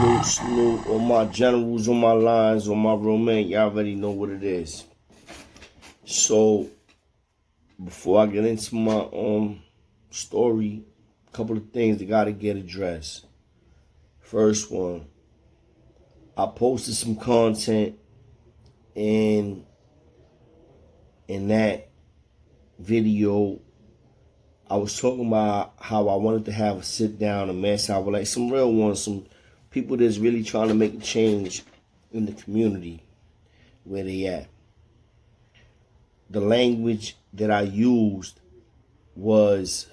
Salute, all my generals, on my lines, on my real men. Y'all already know what it is. So, before I get into my story, a couple of things that gotta get addressed. First one, I posted some content in that video. I was talking about how I wanted to have a sit down, a mess. I would like some real ones, some people that's really trying to make a change in the community where they at. The language that I used was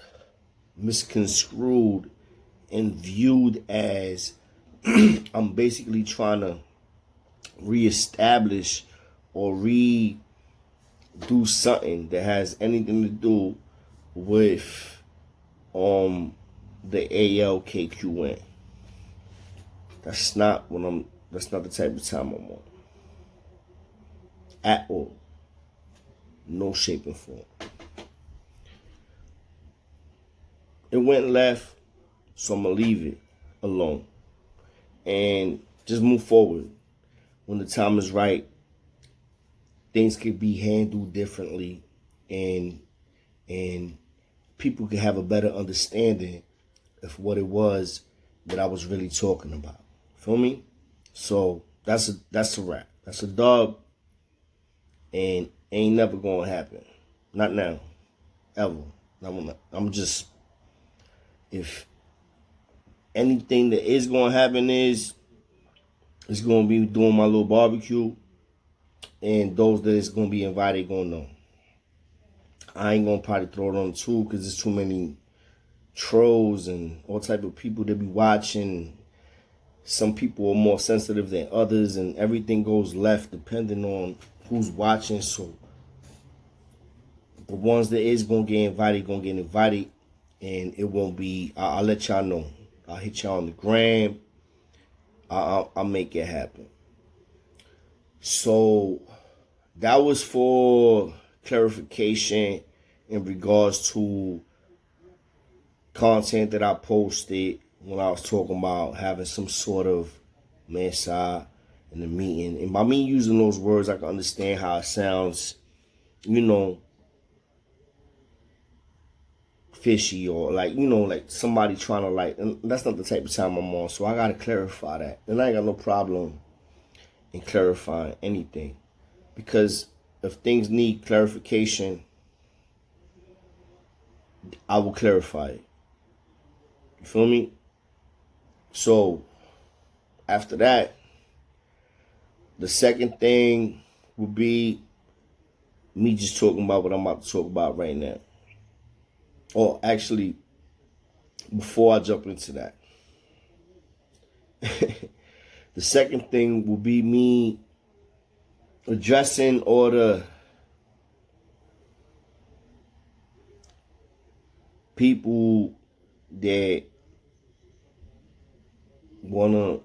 misconstrued and viewed as I'm basically trying to reestablish or redo something that has anything to do with the ALKQN. That's not the type of time I'm on. At all. No shape and form. It went left, so I'm gonna leave it alone. And just move forward. When the time is right, things could be handled differently and people could have a better understanding of what it was that I was really talking about. Feel me? So that's a wrap. That's a dub, and ain't never gonna happen. Not now. Ever. I'm just, if anything that is gonna happen is it's gonna be doing my little barbecue, and those that is gonna be invited gonna know. I ain't gonna probably throw it on too, because there's too many trolls and all type of people that be watching. Some people are more sensitive than others, and everything goes left depending on who's watching. So the ones that is gonna get invited, and it won't be. I'll let y'all know. I'll hit y'all on the gram. I'll make it happen. So that was for clarification in regards to content that I posted when I was talking about having some sort of mensa in the meeting. And by me using those words, I can understand how it sounds, fishy, or like somebody trying to and that's not the type of time I'm on. So I gotta clarify that. And I ain't got no problem in clarifying anything, because if things need clarification, I will clarify it. You feel me? So after that, the second thing would be me just talking about what I'm about to talk about right now. Or actually, before I jump into that, the second thing will be me addressing all the people that wanna,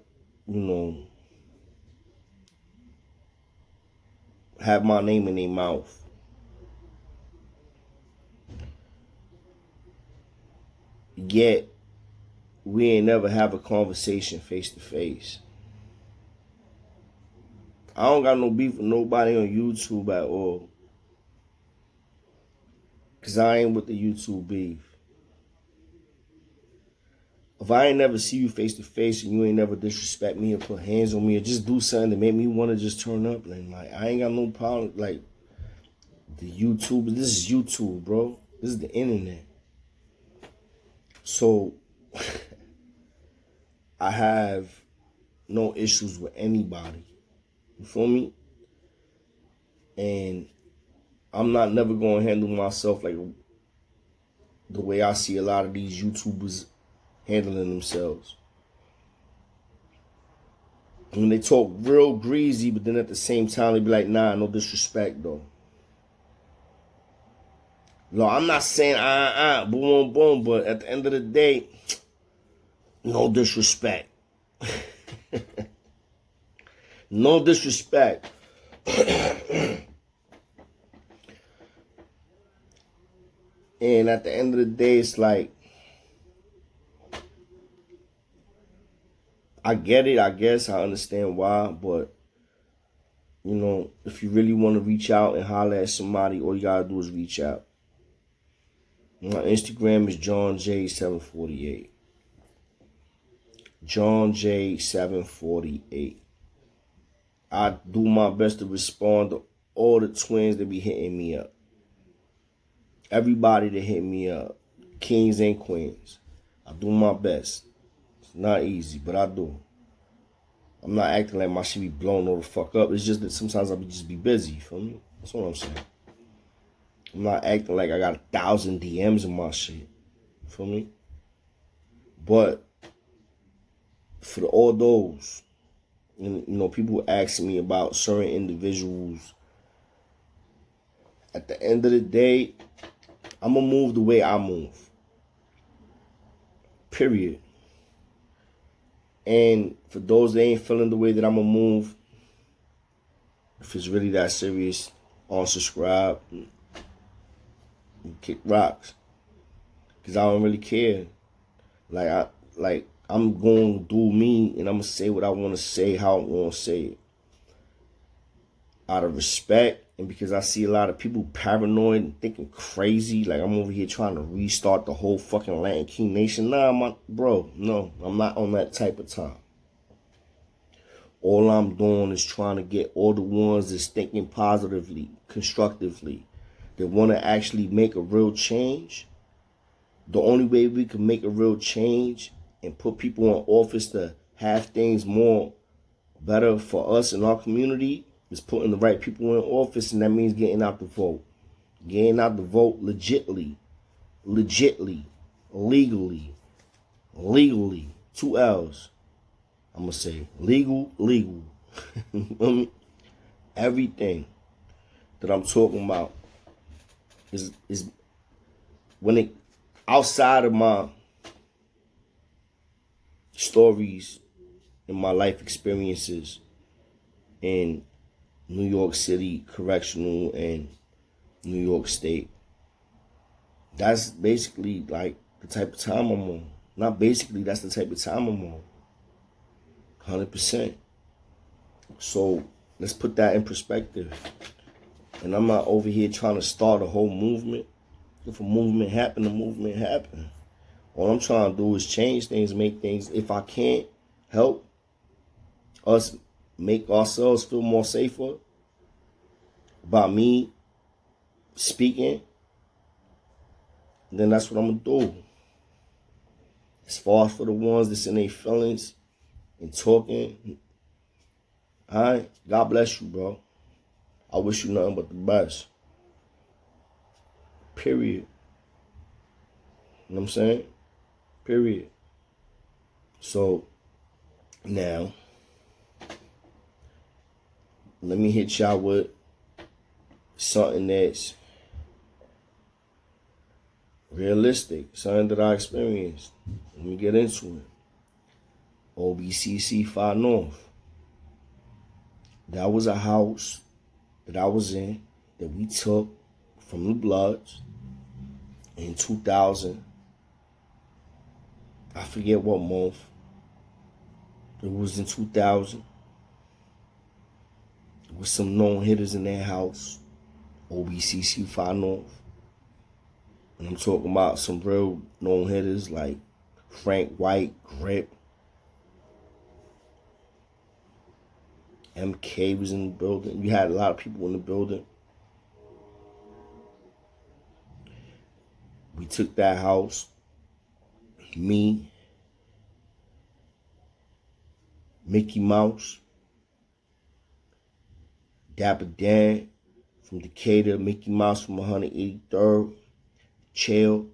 have my name in their mouth. Yet we ain't never have a conversation face to face. I don't got no beef with nobody on YouTube at all, because I ain't with the YouTube beef. If I ain't never see you face to face and you ain't never disrespect me or put hands on me or just do something that made me want to just turn up, and I ain't got no problem. Like, the YouTube, this is YouTube, bro. This is the internet. So I have no issues with anybody. You feel me? And I'm not never going to handle myself like the way I see a lot of these YouTubers handling themselves. When they talk real greasy, but then at the same time they be like, nah, no disrespect though. No, I'm not saying boom, boom, boom, but at the end of the day, no disrespect. No disrespect. And at the end of the day, it's like, I get it, I guess. I understand why, but, you know, if you really want to reach out and holler at somebody, all you got to do is reach out. My Instagram is JohnJ748. JohnJ748. I do my best to respond to all the twins that be hitting me up. Everybody that hit me up. Kings and queens. I do my best. It's not easy, but I do. I'm not acting like my shit be blown all the fuck up. It's just that sometimes I just be busy, you feel me? That's what I'm saying. I'm not acting like I got 1,000 DMs in my shit. You feel me? But for all those, you know, people asking me about certain individuals, at the end of the day, I'm going to move the way I move. Period. And for those that ain't feeling the way that I'm going to move, if it's really that serious, unsubscribe, kick rocks. Because I don't really care. I'm going to do me, and I'm going to say what I want to say, how I'm going to say it. Out of respect, and because I see a lot of people paranoid and thinking crazy, like I'm over here trying to restart the whole fucking Latin King Nation. Nah, bro, no, I'm not on that type of time. All I'm doing is trying to get all the ones that's thinking positively, constructively, that want to actually make a real change. The only way we can make a real change and put people in office to have things more better for us in our community is putting the right people in office, and that means getting out the vote. Getting out the vote legitly, legally. 2 L's. I'm going to say legal. Everything that I'm talking about is when it outside of my stories and my life experiences in New York City Correctional and New York State. That's basically like the type of time I'm on. Not basically, that's the type of time I'm on. 100%. So let's put that in perspective. And I'm not over here trying to start a whole movement. If a movement happen, the movement happen. All I'm trying to do is change things, make things. If I can't help us make ourselves feel more safer about me speaking, then that's what I'm going to do. As far as for the ones that's in their feelings and talking, all right, God bless you, bro. I wish you nothing but the best. Period. You know what I'm saying? Period. So, now, let me hit y'all with something that's realistic, something that I experienced. Let me get into it. OBCC 5 North. That was a house that I was in that we took from the Bloods in 2000. I forget what month. It was in 2000. With some known hitters in their house. OBCC 5 North. And I'm talking about some real known hitters like Frank White, Grip. MK was in the building. We had a lot of people in the building. We took that house. Me, Mickey Mouse, Dapper Dan from Decatur, Mickey Mouse from 183rd, Chael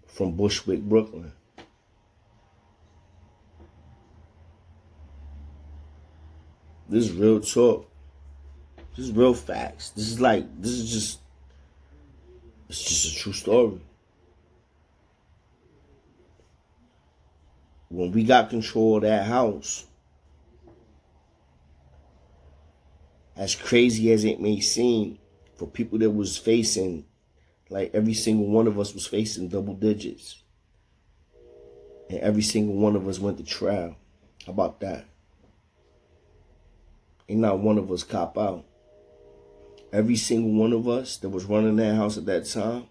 from Bushwick, Brooklyn. This is real talk. This is real facts. It's just a true story. When we got control of that house, as crazy as it may seem, for people that was facing, like every single one of us was facing double digits. and every single one of us went to trial. How about that? Ain't not one of us cop out. Every single one of us that was running that house at that time,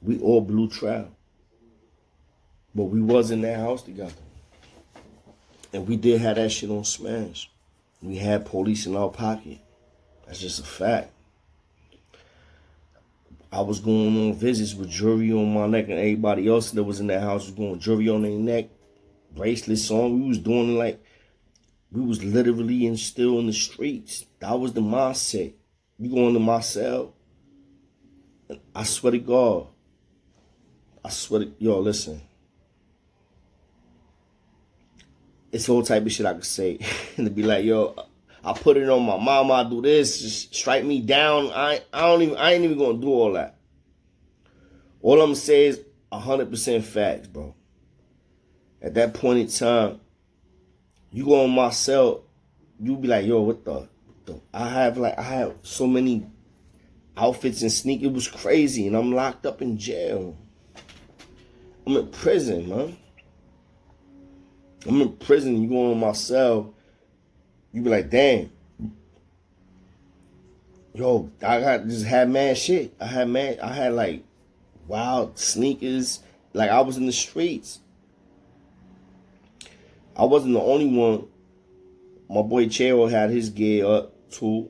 we all blew trial. But we was in that house together. And we did have that shit on smash. We had police in our pocket. That's just a fact. I was going on visits with jewelry on my neck, and everybody else that was in that house was going jewelry on their neck, bracelets on. We was doing like, we was literally still in the streets. That was the mindset. You go into my cell, and I swear to God, yo, listen. It's all type of shit I could say. And to be like, yo, I put it on my mama, I do this, just strike me down. I ain't even gonna do all that. All I'm gonna say is 100% facts, bro. At that point in time, you go on my cell, you be like, yo, what the I have so many outfits and sneakers. It was crazy, and I'm locked up in jail. I'm in prison, man. I'm in prison, you go on my cell, you be like, damn. Yo, just had mad shit. I had like wild sneakers. Like, I was in the streets. I wasn't the only one. My boy Chero had his gear up too.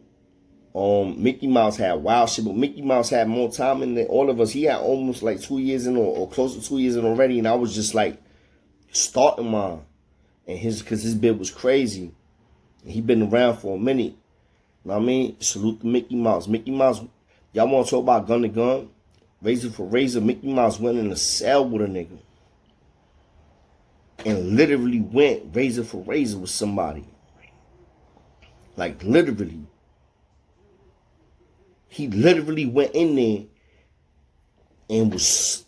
Mickey Mouse had wild shit, but Mickey Mouse had more time in than all of us. He had almost like 2 years in or close to 2 years in already, and I was just like starting mine. And cause his bit was crazy. He been around for a minute. You know what I mean? Salute to Mickey Mouse. Mickey Mouse, y'all want to talk about gun to gun? Razor for razor. Mickey Mouse went in a cell with a nigga. And literally went razor for razor with somebody. Like, literally. He literally went in there and was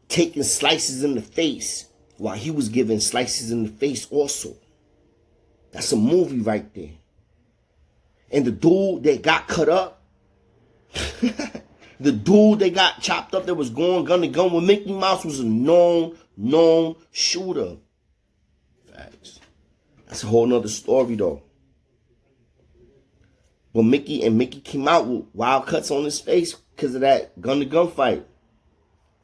taking slices in the face while he was giving slices in the face also. That's a movie right there. And the dude that got cut up, the dude that got chopped up that was going gun to gun with Mickey Mouse was a known shooter. Facts. That's a whole nother story though. But Mickey came out with wild cuts on his face because of that gun to gun fight.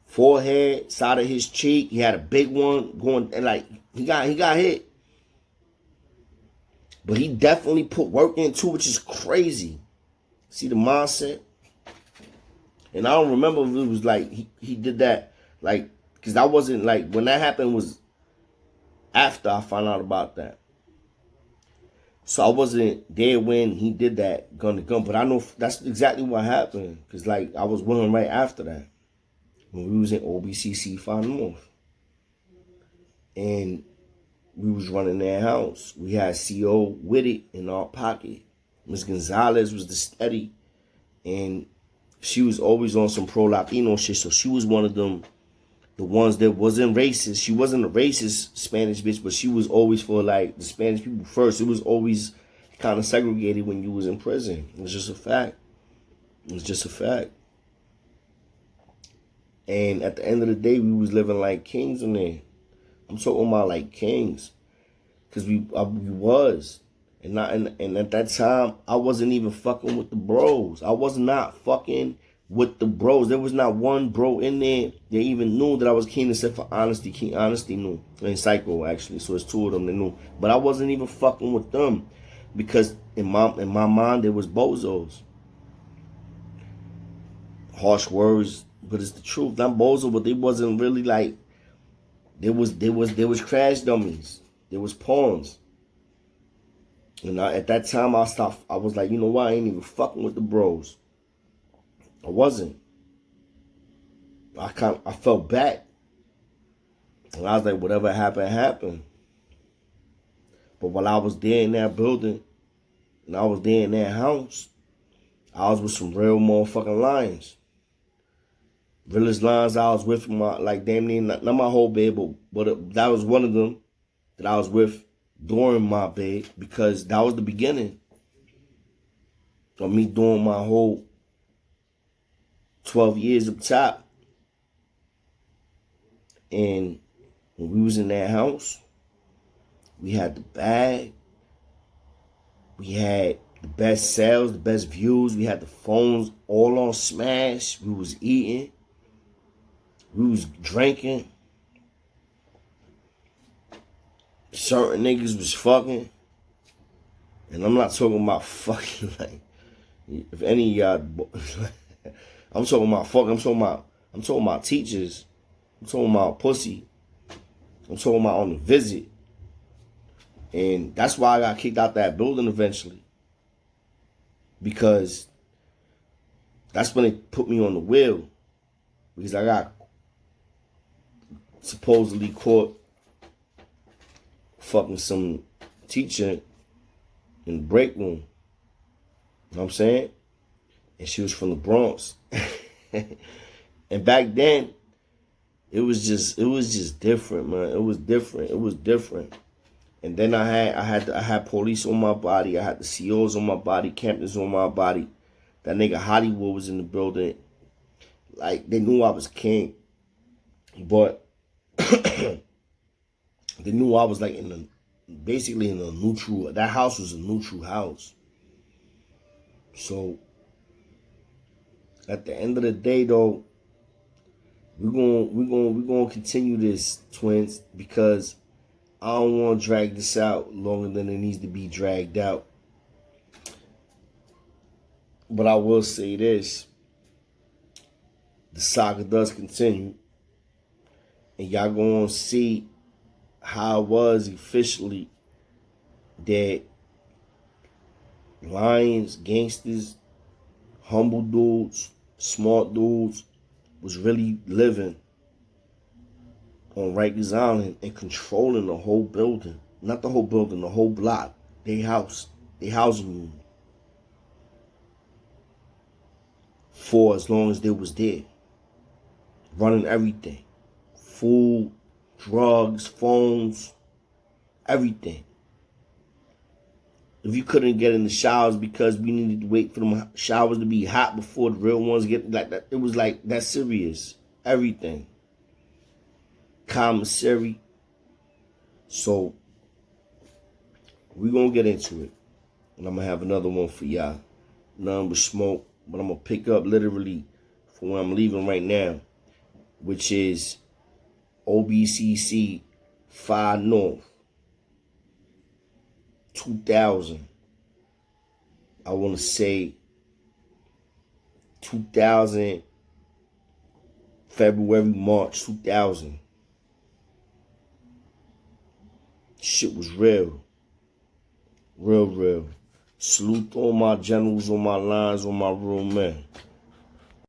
Forehead, side of his cheek, he had a big one going, and like he got hit. But he definitely put work into it, which is crazy. See the mindset? And I don't remember if it was like he did that, like, because I wasn't like, when that happened was after I found out about that. So I wasn't there when he did that gun to gun, but I know that's exactly what happened. Because like I was with him right after that. When we was in OBCC 5 North. And we was running their house. We had CO with it in our pocket. Miss Gonzalez was the steady. And she was always on some pro-Latino shit. So she was one of them, the ones that wasn't racist. She wasn't a racist Spanish bitch, but she was always for like the Spanish people first. It was always kind of segregated when you was in prison. It was just a fact. It was just a fact. And at the end of the day, we was living like kings in there. I'm talking about like kings. Because we was. And at that time, I wasn't even fucking with the bros. I was not fucking with the bros. There was not one bro in there that even knew that I was king except for Honesty. King Honesty knew. And Psycho, actually. So it's two of them that knew. But I wasn't even fucking with them. Because in my mind, there was bozos. Harsh words. But it's the truth. I'm bozo, but they wasn't really like. There was crash dummies. There was pawns. And at that time, I was like, you know what? I ain't even fucking with the bros. I wasn't. I felt bad. And I was like, whatever happened, happened. But while I was there in that building, and I was there in that house, I was with some real motherfucking lions. Realest lines I was with, like damn near, not my whole bed, but that was one of them that I was with during my bed, because that was the beginning of me doing my whole 12 years up top. And when we was in that house, we had the bag. We had the best sales, the best views. We had the phones all on smash. We was eating. We was drinking. Certain niggas was fucking. And I'm not talking about fucking like, if any of y'all, I'm talking about fucking, I'm talking about teachers. I'm talking about pussy. I'm talking about on the visit. And that's why I got kicked out that building eventually. Because that's when they put me on the wheel. Because I got supposedly caught fucking some teacher in the break room. You know what I'm saying? And she was from the Bronx. And back then, it was just different, man. It was different. And then I had police on my body. I had the COs on my body, captains on my body. That nigga Hollywood was in the building. Like, they knew I was king. But they knew I was like basically in a neutral. That house was a neutral house. So at the end of the day, though, we're gonna continue this, twins, because I don't want to drag this out longer than it needs to be dragged out. But I will say this: the saga does continue, and y'all gonna see how it was officially that lions, gangsters, humble dudes, smart dudes was really living on Rikers Island and controlling the whole building. Not the whole building, the whole block. They housing unit. For as long as they was there. Running everything. Food, drugs, phones, everything. If you couldn't get in the showers because we needed to wait for them showers to be hot before the real ones get like that, it was like that serious. Everything. Commissary. So we're gonna get into it. And I'm gonna have another one for y'all. None but smoke. But I'm gonna pick up literally from where I'm leaving right now, which is OBCC 5 North 2000. I want to say 2000, February, March 2000. Shit was real. Real. Salute to all my generals, on my lines, on my real men.